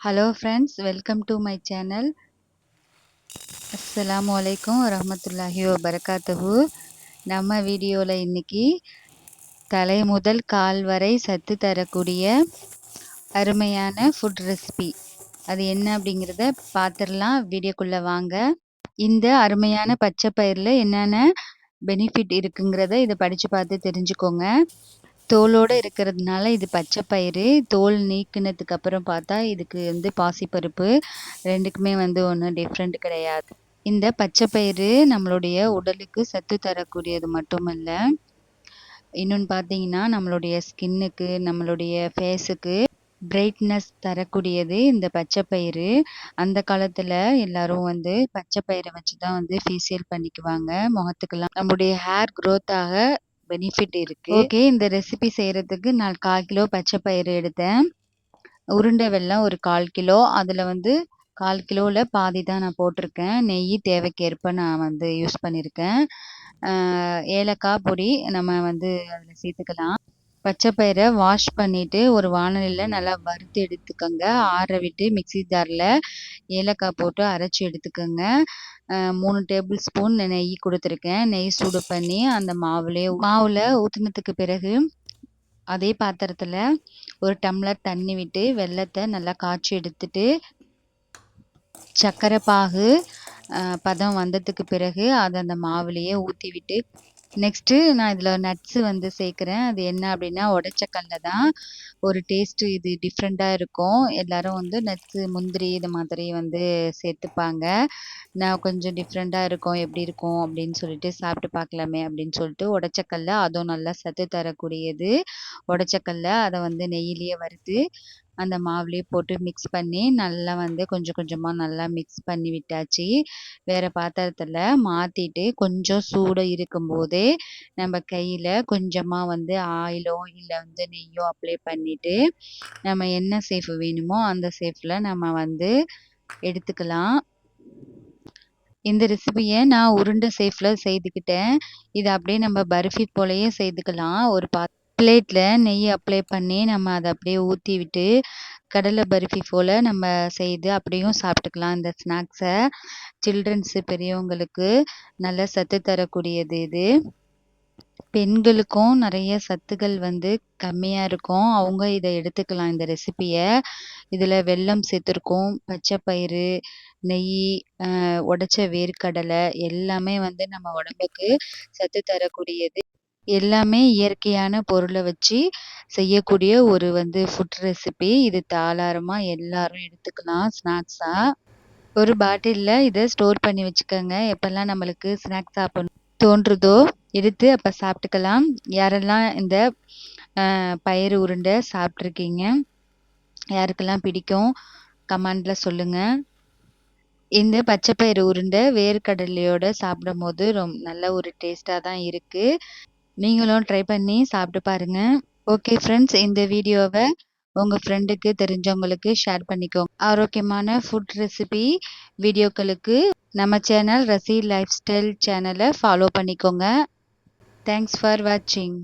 Hello friends, welcome to my channel. Assalamu alaikum warahmatullahi wabarakatuhu. நம்ம வீடியோல இன்னைக்கு தலை முதல் கால் வரை சத்து தரக்கூடிய அருமையான ஃபுட் ரெசிபி அது என்ன அப்படிங்கிறத பார்த்துடலாம். வீடியோக்குள்ள வாங்க. இந்த அருமையான பச்சை பயிரில் என்னென்ன பெனிஃபிட் இருக்குங்கிறத இதை படித்து பார்த்து தெரிஞ்சுக்கோங்க. தோலோடு இருக்கிறதுனால இது பச்சை பயிறு. தோல் நீக்கினதுக்கு அப்புறம் பார்த்தா இதுக்கு பாசிப்பருப்பு ரெண்டுக்குமே ஒன்றும் டிஃப்ரெண்ட் கிடையாது. இந்த பச்சை பயிறு நம்மளுடைய உடலுக்கு சத்து தரக்கூடியது மட்டுமல்ல, இன்னொன்று பார்த்தீங்கன்னா நம்மளுடைய ஸ்கின்னுக்கு நம்மளுடைய ஃபேஸுக்கு பிரைட்னஸ் தரக்கூடியது இந்த பச்சை பயிறு. அந்த காலத்தில் எல்லாரும் பச்சை பயிரை வச்சு தான் ஃபேஷியல் பண்ணிக்குவாங்க முகத்துக்கெல்லாம். நம்மளுடைய ஹேர் க்ரோத்தாக பெனிஃபிட் இருக்கு. ஓகே, இந்த ரெசிபி செய்யறதுக்கு நான் 1/4 கிலோ பச்சை பயிறு எடுத்தேன். உருண்டை வெல்லம் ஒரு 1/4 கிலோ. அதில் 1/4 கிலோவில் பாதி தான் நான் போட்டிருக்கேன். நெய் தேவைக்கேற்ப நான் யூஸ் பண்ணியிருக்கேன். ஏலக்காய் பொடி நம்ம அதில் சேர்த்துக்கலாம். பச்சை பயிரை வாஷ் பண்ணிட்டு ஒரு வாணலியில் நல்லா வறுத்து எடுத்துக்கோங்க. ஆற விட்டு மிக்ஸி ஜாரில் ஏலக்காய் போட்டு அரைச்சி எடுத்துக்கோங்க. 3 டேபிள் ஸ்பூன் நெய் கொடுத்துருக்கேன். நெய் சூடு பண்ணி அந்த மாவில் ஊற்றினதுக்கு பிறகு அதே பாத்திரத்தில் ஒரு டம்ளர் தண்ணி விட்டு வெல்லத்தை நல்லா காய்ச்சி எடுத்துட்டு சர்க்கரை பாகு பதம் வந்ததுக்கு பிறகு அதை அந்த மாவுலேயே ஊற்றி விட்டு நெக்ஸ்ட்டு நான் இதில் நட்ஸு சேர்க்குறேன். அது என்ன அப்படின்னா உடச்சக்கல்ல தான். ஒரு டேஸ்ட்டு இது டிஃப்ரெண்ட்டாக இருக்கும். எல்லோரும் நட்ஸு முந்திரி இது மாதிரி சேர்த்துப்பாங்க. நான் கொஞ்சம் டிஃப்ரெண்ட்டாக இருக்கும், எப்படி இருக்கும் அப்படின்னு சொல்லிட்டு சாப்பிட்டு பார்க்கலாமே அப்படின்னு சொல்லிட்டு உடச்சக்கல்ல, அதுவும் நல்லா சத்து தரக்கூடியது. உடச்சக்கல்ல அதை நெய்யிலேயே வறுத்து அந்த மாவுலேயே போட்டு மிக்ஸ் பண்ணி நல்லா கொஞ்சம் கொஞ்சமாக நல்லா மிக்ஸ் பண்ணி விட்டாச்சு. வேறு பாத்திரத்தில் மாற்றிட்டு கொஞ்சம் சூடு இருக்கும்போதே நம்ம கையில் கொஞ்சமாக ஆயிலோ இல்லை நெய்யோ அப்ளை பண்ணிவிட்டு நம்ம என்ன ஷேஃப் வேணுமோ அந்த ஷேஃபில் நம்ம எடுத்துக்கலாம். இந்த ரெசிபியை நான் உருண்டை ஷேஃபில் செய்துக்கிட்டேன். இதை அப்படியே நம்ம பர்ஃபி போலயே செய்துக்கலாம். ஒரு பிளேட்டில் நெய் அப்ளை பண்ணி நம்ம அதை அப்படியே ஊற்றி விட்டு கடலை பர்ஃபி போல் நம்ம செய்து அப்படியும் சாப்பிட்டுக்கலாம். இந்த ஸ்நாக்ஸை சில்ட்ரன்ஸு பெரியவங்களுக்கு நல்ல சத்து தரக்கூடியது இது. பெண்களுக்கும் நிறைய சத்துக்கள் கம்மியாக இருக்கும். அவங்க இதை எடுத்துக்கலாம் இந்த ரெசிபியை. இதில் வெல்லம் சேர்த்துருக்கோம், பச்சை பயிறு, நெய், உடைச்ச வேர்க்கடலை எல்லாமே நம்ம உடம்புக்கு சத்து தரக்கூடியது. எல்லாமே இயற்கையான பொருளை வச்சு செய்யக்கூடிய ஒரு ஃபுட் ரெசிபி. இது தாராளமாக எல்லாரும் எடுத்துக்கலாம் ஸ்நாக்ஸாக. ஒரு பாட்டிலில் இதை ஸ்டோர் பண்ணி வச்சுக்கோங்க. எப்போல்லாம் நம்மளுக்கு ஸ்நாக்ஸ் சாப்பிடணும் தோன்றுதோ எடுத்து அப்போ சாப்பிட்டுக்கலாம். யாரெல்லாம் இந்த பயிறு உருண்டை சாப்பிட்ருக்கீங்க, யாருக்கெல்லாம் பிடிக்கும் கமெண்டில் சொல்லுங்கள். இந்த பச்சை பயிறு உருண்டை வேர்க்கடலையோடு சாப்பிடும் போது நல்ல ஒரு டேஸ்ட்டாக தான் இருக்குது. நீங்களும் ட்ரை பண்ணி சாப்பிட்டு பாருங்கள். ஓகே ஃப்ரெண்ட்ஸ், இந்த வீடியோவை உங்கள் ஃப்ரெண்டுக்கு தெரிஞ்சவங்களுக்கு ஷேர் பண்ணிக்கோங்க. ஆரோக்கியமான ஃபுட் ரெசிபி வீடியோக்களுக்கு நம்ம சேனல் ரசி லைஃப் ஸ்டைல் சேனலை ஃபாலோ பண்ணிக்கோங்க. தேங்க்ஸ் ஃபார் வாட்சிங்.